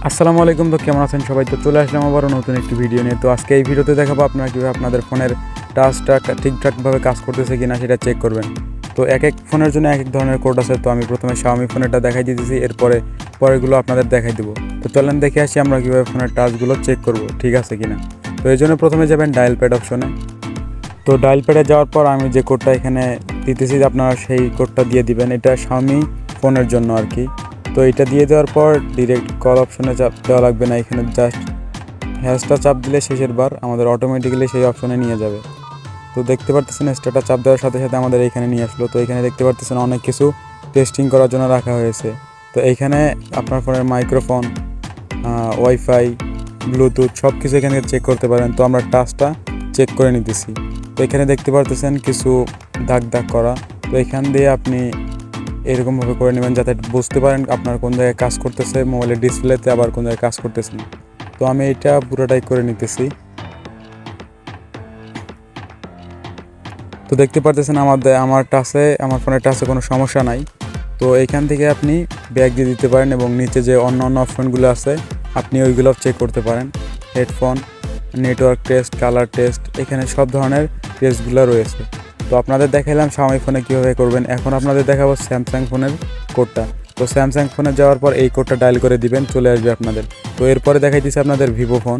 আসসালামু আলাইকুম। তো কেমন আছেন সবাই? তো চলে আসলাম আবারও নতুন একটি ভিডিও নিয়ে। তো আজকে এই ভিডিওতে দেখাবো আপনারা কীভাবে আপনাদের ফোনের টাচটা ঠিকঠাকভাবে কাজ করতেছে কিনা সেটা চেক করবেন। তো এক এক ফোনের জন্য এক এক ধরনের কোড আছে। তো আমি প্রথমে Xiaomi ফোনেরটা দেখাই দিতেছি, পরেরগুলো আপনাদের দেখাই দেবো। তো চলেন দেখে আসি আমরা কীভাবে ফোনের টাচগুলো চেক করব ঠিক আছে কিনা। তো এই জন্য প্রথমে যাবেন ডায়াল প্যাড অপশনে। তো ডায়াল প্যাডে যাওয়ার পর আমি যে কোডটা এখানে দিতেছি আপনারা সেই কোডটা দিয়ে দিবেন। এটা Xiaomi ফোনের জন্য আর কি। তো এটা দিয়ে দেওয়ার পর ডিরেক্ট কল অপশনে চাপ দেওয়া লাগবে না, এখানে জাস্ট হ্যাশটা চাপ দিলে শেষের বার আমাদের অটোমেটিক্যালি সেই অপশনে নিয়ে যাবে। তো দেখতে পারতেছেন স্টারটা চাপ দেওয়ার সাথে সাথে আমাদের এইখানে নিয়ে আসলো। তো এখানে দেখতে পারতেছেন অনেক কিছু টেস্টিং করার জন্য রাখা হয়েছে। তো এইখানে আপনার ফোনের মাইক্রোফোন, ওয়াইফাই, ব্লুটুথ সব কিছু এখানে চেক করতে পারেন। তো আমরা টাচটা চেক করে নিতেছি। তো এখানে দেখতে পারতেছেন কিছু দাগ করা। তো এখান দিয়ে আপনি এরকমভাবে করে নেবেন যাতে বুঝতে পারেন আপনার কোন জায়গায় কাজ করতেছে মোবাইলের ডিসপ্লেতে, আবার কোন জায়গায় কাজ করতেছে না। তো আমি এটা পুরোটাই করে নিতেছি। তো দেখতে পারতেছেন আমার ফোনের টাচে কোনো সমস্যা নাই। তো এইখান থেকে আপনি ব্যাক দিয়ে দিতে পারেন এবং নিচে যে অন্য অপশনগুলো আছে আপনি ওইগুলো চেক করতে পারেন। Headphone, network test, colour test, এখানে সব ধরনের টেস্টগুলো রয়েছে। তো আপনাদের দেখাইলাম Xiaomi ফোনে কীভাবে করবেন। এখন আপনাদের দেখাবো স্যামসাং ফোনের কোডটা। তো স্যামসাং ফোনে যাওয়ার পর এই কোডটা ডায়াল করে দিবেন, চলে আসবে আপনাদের। তো এরপরে দেখাই দিচ্ছে আপনাদের ভিভো ফোন।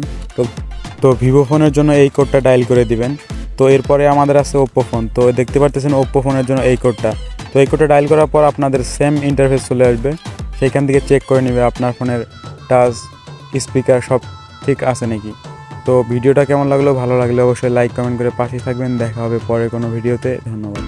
তো ভিভো ফোনের জন্য এই কোডটা ডায়াল করে দিবেন। তো এরপরে আমাদের আছে ওপ্পো ফোন। তো দেখতে পারতেছেন ওপ্পো ফোনের জন্য এই কোডটা। তো এই কোডটা ডায়াল করার পর আপনাদের সেম ইন্টারফেস চলে আসবে, সেইখান থেকে চেক করে নেবে আপনার ফোনের টাচ, স্পিকার সব ঠিক আছে নাকি। তো ভিডিওটা কেমন লাগলো? ভালো লাগলে অবশ্যই লাইক কমেন্ট করে পাশে থাকবেন। দেখা হবে পরে কোনো ভিডিওতে। ধন্যবাদ।